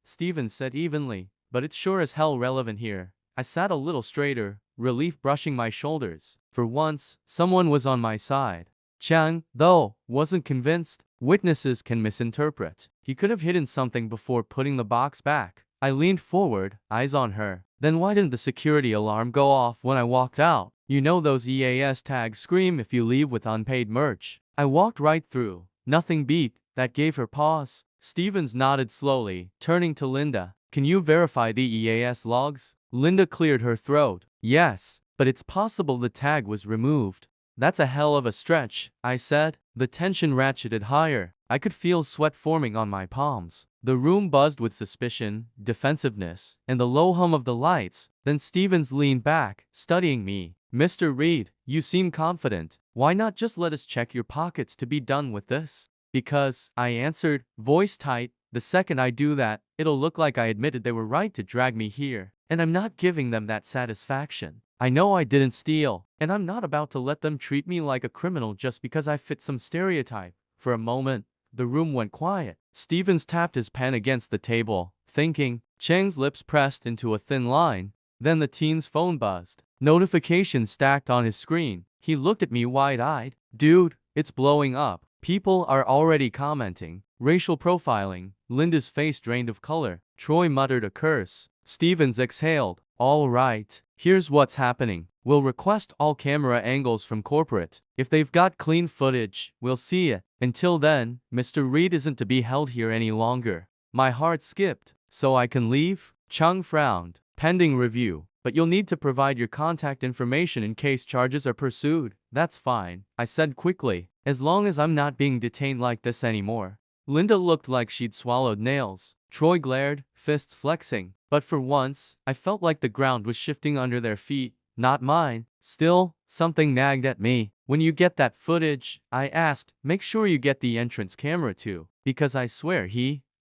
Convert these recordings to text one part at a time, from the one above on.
Stevens said evenly, but it's sure as hell relevant here. I sat a little straighter, relief brushing my shoulders. For once, someone was on my side. Chang, though, wasn't convinced. Witnesses can misinterpret. He could have hidden something before putting the box back. I leaned forward, eyes on her. Then why didn't the security alarm go off when I walked out? You know those EAS tags scream if you leave with unpaid merch. I walked right through. Nothing beeped. That gave her pause. Stevens nodded slowly, turning to Linda. Can you verify the EAS logs? Linda cleared her throat. Yes, but it's possible the tag was removed. That's a hell of a stretch, I said. The tension ratcheted higher. I could feel sweat forming on my palms. The room buzzed with suspicion, defensiveness, and the low hum of the lights. Then Stevens leaned back, studying me. Mr. Reed, you seem confident. Why not just let us check your pockets to be done with this? Because, I answered, voice tight, the second I do that, it'll look like I admitted they were right to drag me here. And I'm not giving them that satisfaction. I know I didn't steal, and I'm not about to let them treat me like a criminal just because I fit some stereotype. For a moment, the room went quiet. Stevens tapped his pen against the table, thinking. Chang's lips pressed into a thin line. Then the teen's phone buzzed. Notifications stacked on his screen. He looked at me wide-eyed. Dude, it's blowing up. People are already commenting. Racial profiling. Linda's face drained of color. Troy muttered a curse. Stevens exhaled. All right, here's what's happening. We'll request all camera angles from corporate. If they've got clean footage, we'll see it. Until then, Mr. Reed isn't to be held here any longer. My heart skipped. So I can leave? Chung frowned. Pending review. But you'll need to provide your contact information in case charges are pursued. That's fine, I said quickly. As long as I'm not being detained like this anymore. Linda looked like she'd swallowed nails. Troy glared, fists flexing. But for once, I felt like the ground was shifting under their feet, not mine. Still, something nagged at me. When you get that footage, I asked, make sure you get the entrance camera too. Because I swear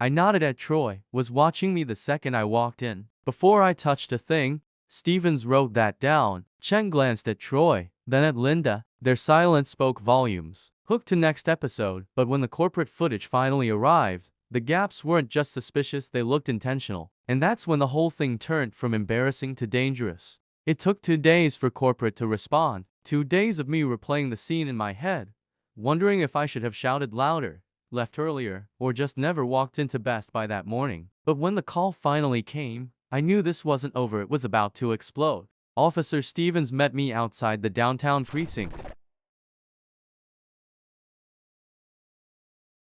I nodded at Troy, was watching me the second I walked in. Before I touched a thing, Stevens wrote that down. Chen glanced at Troy, then at Linda. Their silence spoke volumes. Hooked to next episode, but when the corporate footage finally arrived, the gaps weren't just suspicious, they looked intentional. And that's when the whole thing turned from embarrassing to dangerous. It took 2 days for corporate to respond. 2 days of me replaying the scene in my head, wondering if I should have shouted louder, left earlier, or just never walked into Best Buy that morning. But when the call finally came, I knew this wasn't over, it was about to explode. Officer Stevens met me outside the downtown precinct.